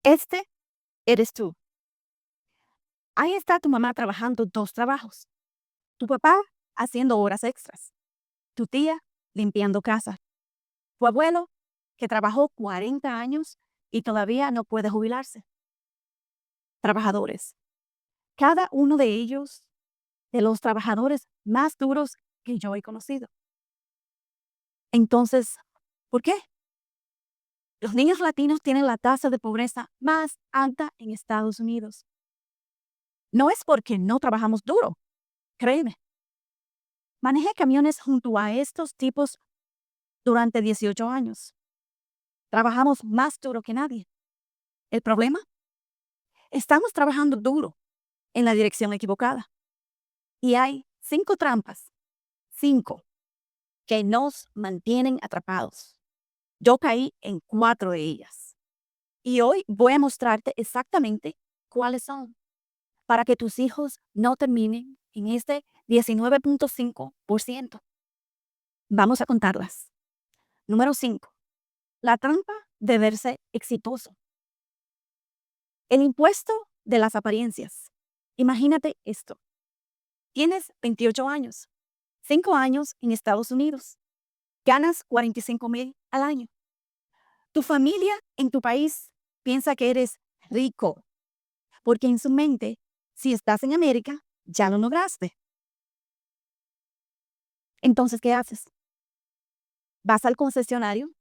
Este eres tú. Ahí está tu mamá trabajando 2 trabajos. Tu papá haciendo horas extras. Tu tía limpiando casa. Tu abuelo que trabajó 40 años y todavía no puede jubilarse. Trabajadores. Cada uno de ellos de los trabajadores más duros que yo he conocido. Entonces, ¿por qué? Los niños latinos tienen la tasa de pobreza más alta en Estados Unidos. No es porque no trabajamos duro, créeme. Manejé camiones junto a estos tipos durante 18 años. Trabajamos más duro que nadie. ¿El problema? Estamos trabajando duro en la dirección equivocada. Y hay 5 trampas, 5, que nos mantienen atrapados. Yo caí en 4 de ellas. Y hoy voy a mostrarte exactamente cuáles son, para que tus hijos no terminen en este 19.5%. Vamos a contarlas. Número 5. La trampa de verse exitoso. El impuesto de las apariencias. Imagínate esto. Tienes 28 años, 5 años en Estados Unidos, ganas 45,000 al año. Tu familia en tu país piensa que eres rico, porque en su mente, si estás en América, ya lo lograste. Entonces, ¿qué haces? Vas al concesionario,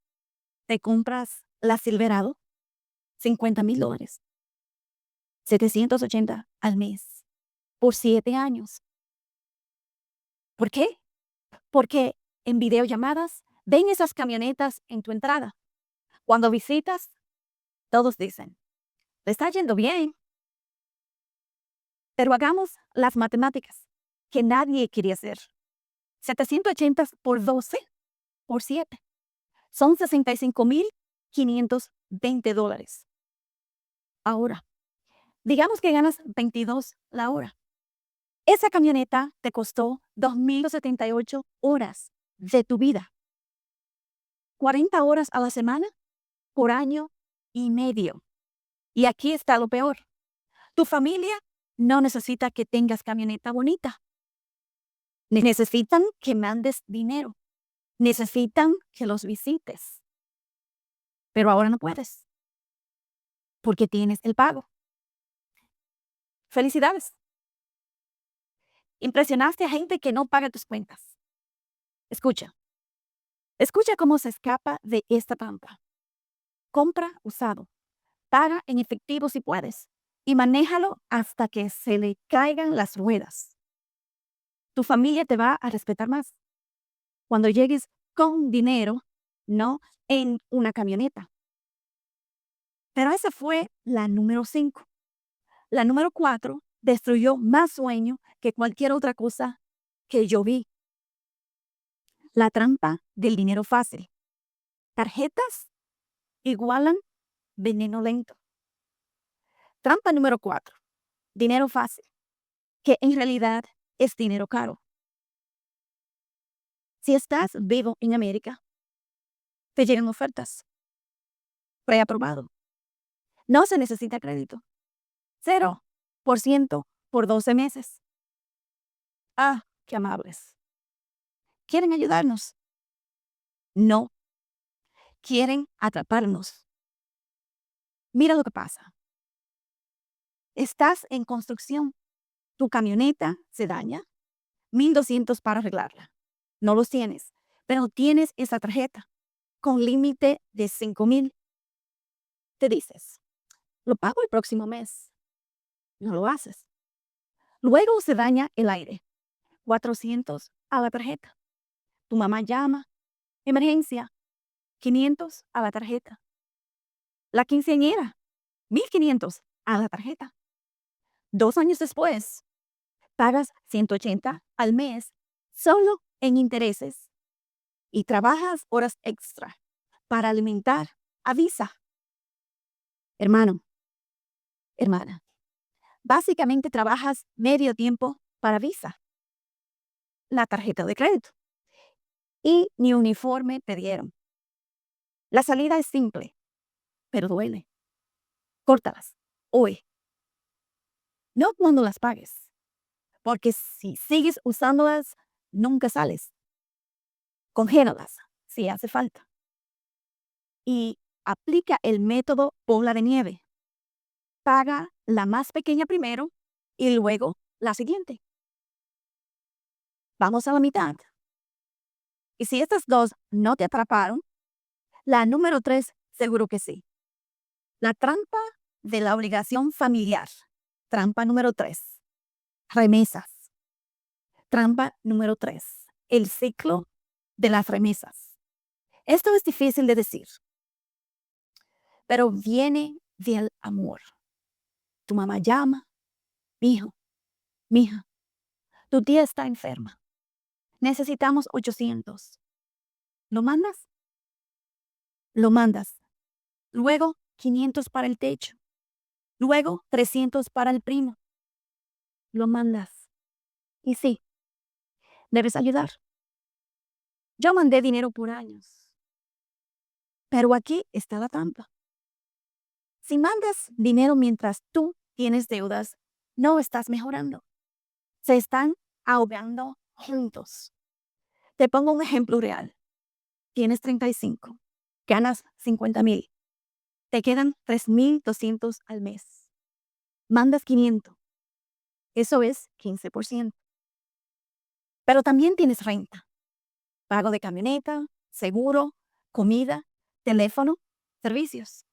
te compras la Silverado, $50,000, 780 al mes, por 7 años. ¿Por qué? Porque en videollamadas ven esas camionetas en tu entrada. Cuando visitas, todos dicen, te está yendo bien. Pero hagamos las matemáticas que nadie quería hacer. 780 por 12 por 7 son $65,520. Ahora, digamos que ganas 22 la hora. Esa camioneta te costó 2,078 horas de tu vida. 40 horas a la semana por año y medio. Y aquí está lo peor. Tu familia no necesita que tengas camioneta bonita. Necesitan que mandes dinero. Necesitan que los visites. Pero ahora no puedes. Porque tienes el pago. Felicidades. Impresionaste a gente que no paga tus cuentas. Escucha. Escucha cómo se escapa de esta trampa. Compra usado. Paga en efectivo si puedes. Y manéjalo hasta que se le caigan las ruedas. Tu familia te va a respetar más cuando llegues con dinero, no en una camioneta. Pero esa fue la número 5. La número 4 destruyó más sueño que cualquier otra cosa que yo vi. La trampa del dinero fácil. Tarjetas igualan veneno lento. Trampa número 4. Dinero fácil, que en realidad es dinero caro. Si estás vivo en América, te llegan ofertas. Preaprobado. No se necesita crédito. 0% por 12 meses. Ah, qué amables. ¿Quieren ayudarnos? No. Quieren atraparnos. Mira lo que pasa. Estás en construcción. Tu camioneta se daña. 1,200 para arreglarla. No los tienes, pero tienes esa tarjeta con límite de 5,000. Te dices, lo pago el próximo mes. No lo haces. Luego se daña el aire. 400 a la tarjeta. Tu mamá llama. Emergencia. 500 a la tarjeta. La quinceañera. 1,500 a la tarjeta. 2 años después, pagas 180 al mes solo en intereses y trabajas horas extra para alimentar a Visa. Hermano, hermana, básicamente trabajas medio tiempo para Visa, la tarjeta de crédito, y ni uniforme te dieron. La salida es simple, pero duele. Córtalas hoy, no cuando las pagues, porque si sigues usándolas, nunca sales. Congélalas si hace falta. Y aplica el método bola de nieve. Paga la más pequeña primero y luego la siguiente. Vamos a la mitad. Y si estas dos no te atraparon, la número 3 seguro que sí. La trampa de la obligación familiar. Trampa número 3. Remesas. Trampa número 3. El ciclo de las remesas. Esto es difícil de decir, pero viene del amor. Tu mamá llama, hijo, mija, tu tía está enferma. Necesitamos 800. ¿Lo mandas? Lo mandas. Luego 500 para el techo. Luego 300 para el primo. Lo mandas. Y sí, debes ayudar. Yo mandé dinero por años. Pero aquí está la trampa. Si mandas dinero mientras tú tienes deudas, no estás mejorando. Se están ahogando juntos. Te pongo un ejemplo real. Tienes 35, ganas 50,000, te quedan 3,200 al mes. Mandas 500. Eso es 15%. Pero también tienes renta, pago de camioneta, seguro, comida, teléfono, servicios.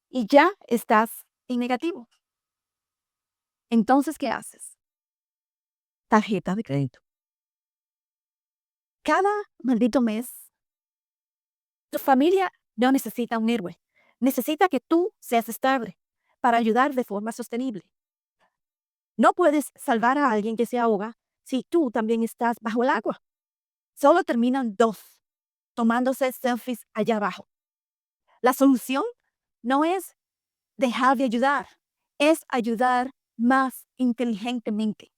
Y ya estás en negativo. Entonces, ¿qué haces? Tarjeta de crédito. Cada maldito mes, tu familia no necesita un héroe. Necesita que tú seas estable para ayudar de forma sostenible. No puedes salvar a alguien que se ahoga si tú también estás bajo el agua. Solo terminan dos tomándose selfies allá abajo. La solución no es dejar de ayudar, es ayudar más inteligentemente.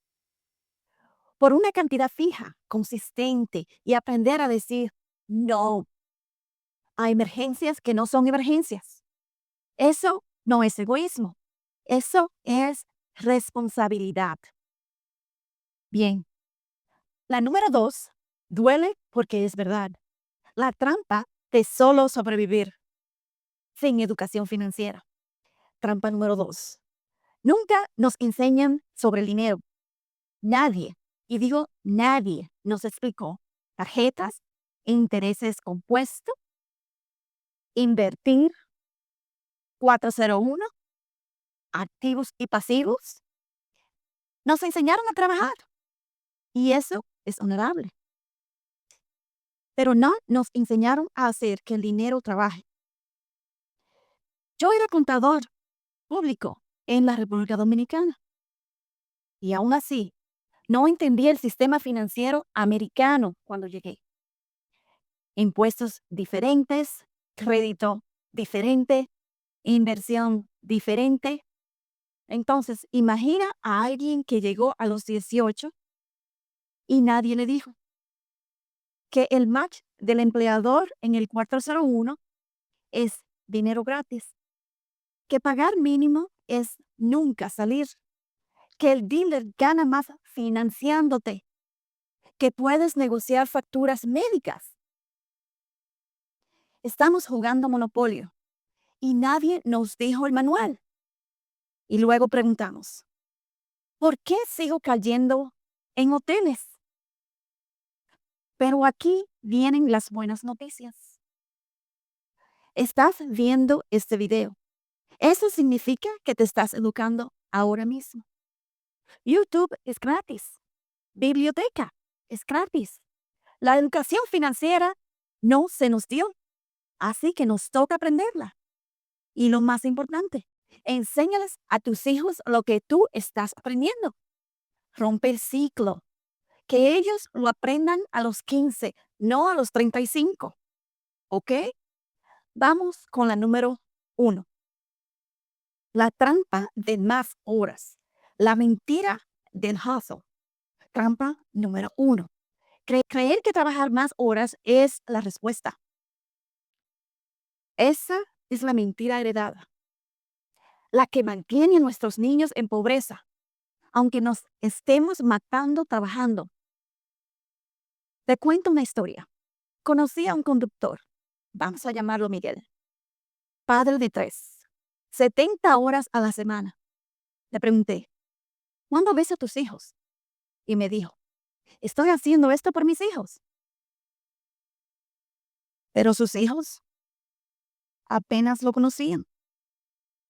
Por una cantidad fija, consistente y aprender a decir no a emergencias que no son emergencias. Eso no es egoísmo, eso es responsabilidad. Bien, la número 2 duele porque es verdad. La trampa de solo sobrevivir sin educación financiera. Trampa número 2. Nunca nos enseñan sobre el dinero. Nadie, y digo nadie, nos explicó tarjetas, intereses compuestos, invertir, 401, activos y pasivos. Nos enseñaron a trabajar y eso es honorable. Pero no nos enseñaron a hacer que el dinero trabaje. Yo era contador público en la República Dominicana y aún así no entendí el sistema financiero americano cuando llegué. Impuestos diferentes, crédito diferente, inversión diferente. Entonces, imagina a alguien que llegó a los 18 y nadie le dijo que el match del empleador en el 401 es dinero gratis, que pagar mínimo es nunca salir, que el dealer gana más financiándote, que puedes negociar facturas médicas. Estamos jugando monopolio y nadie nos dijo el manual. Y luego preguntamos, ¿por qué sigo cayendo en hoteles? Pero aquí vienen las buenas noticias. Estás viendo este video. Eso significa que te estás educando ahora mismo. YouTube es gratis. Biblioteca es gratis. La educación financiera no se nos dio, así que nos toca aprenderla. Y lo más importante, enséñales a tus hijos lo que tú estás aprendiendo. Rompe el ciclo. Que ellos lo aprendan a los 15, no a los 35. ¿Ok? Vamos con la número 1. La trampa de más horas. La mentira del hustle. Trampa número 1. Creer que trabajar más horas es la respuesta. Esa es la mentira heredada. la que mantiene a nuestros niños en pobreza, aunque nos estemos matando trabajando. Te cuento una historia. Conocí a un conductor, vamos a llamarlo Miguel, padre de 3, 70 horas a la semana. Le pregunté, ¿cuándo ves a tus hijos? Y me dijo, estoy haciendo esto por mis hijos. Pero sus hijos apenas lo conocían.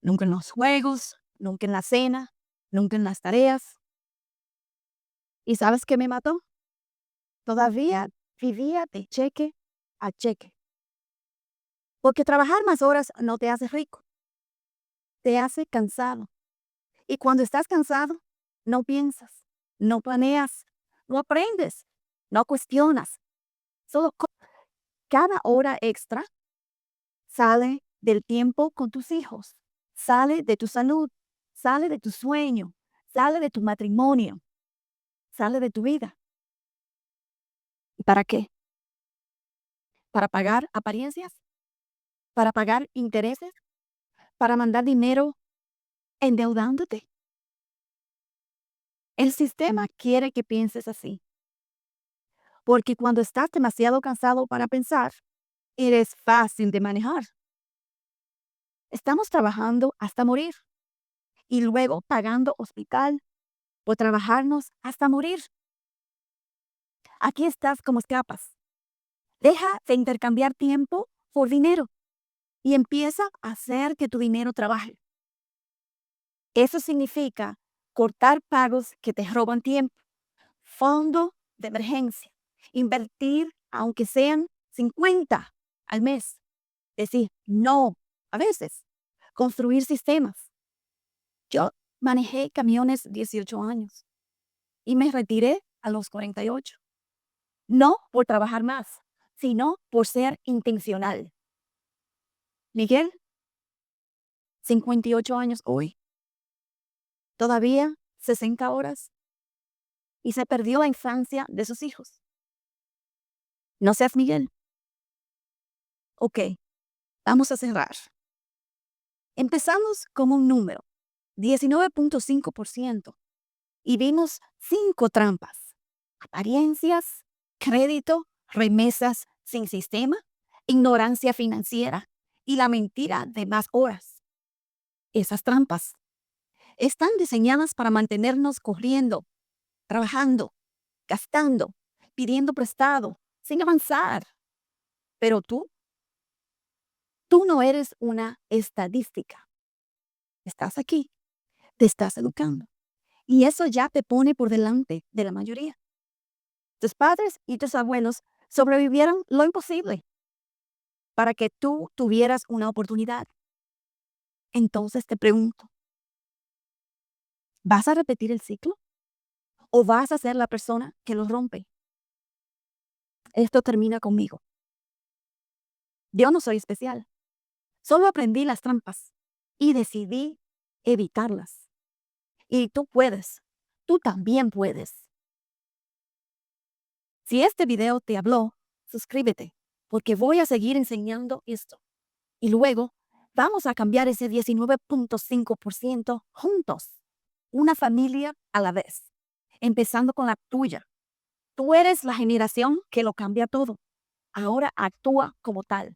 Nunca en los juegos, nunca en la cena, nunca en las tareas. ¿Y sabes qué me mató? Todavía vivía de cheque a cheque. Porque trabajar más horas no te hace rico, te hace cansado. Y cuando estás cansado, no piensas, no planeas, no aprendes, no cuestionas. Solo cada hora extra sale del tiempo con tus hijos, sale de tu salud, sale de tu sueño, sale de tu matrimonio, sale de tu vida. ¿Y para qué? ¿Para pagar apariencias? ¿Para pagar intereses? ¿Para mandar dinero endeudándote? El sistema quiere que pienses así, porque cuando estás demasiado cansado para pensar, eres fácil de manejar. Estamos trabajando hasta morir y luego pagando hospital por trabajarnos hasta morir. Aquí estás como escapas. Deja de intercambiar tiempo por dinero y empieza a hacer que tu dinero trabaje. Eso significa cortar pagos que te roban tiempo, fondo de emergencia, invertir aunque sean 50 al mes, decir no a veces, construir sistemas. Yo manejé camiones 18 años y me retiré a los 48. No por trabajar más, sino por ser intencional. Miguel, 58 años hoy, todavía 60 horas y se perdió la infancia de sus hijos. No seas Miguel. Ok, vamos a cerrar. Empezamos con un número, 19.5%, y vimos 5 trampas: apariencias, crédito, remesas sin sistema, ignorancia financiera y la mentira de más horas. Esas trampas están diseñadas para mantenernos corriendo, trabajando, gastando, pidiendo prestado, sin avanzar. Pero tú no eres una estadística. Estás aquí, te estás educando. Y eso ya te pone por delante de la mayoría. Tus padres y tus abuelos sobrevivieron lo imposible para que tú tuvieras una oportunidad. Entonces te pregunto, ¿vas a repetir el ciclo o vas a ser la persona que lo rompe? Esto termina conmigo. Yo no soy especial. Solo aprendí las trampas y decidí evitarlas. Y tú puedes. Tú también puedes. Si este video te habló, suscríbete, porque voy a seguir enseñando esto. Y luego vamos a cambiar ese 19.5% juntos, una familia a la vez, empezando con la tuya. Tú eres la generación que lo cambia todo. Ahora actúa como tal.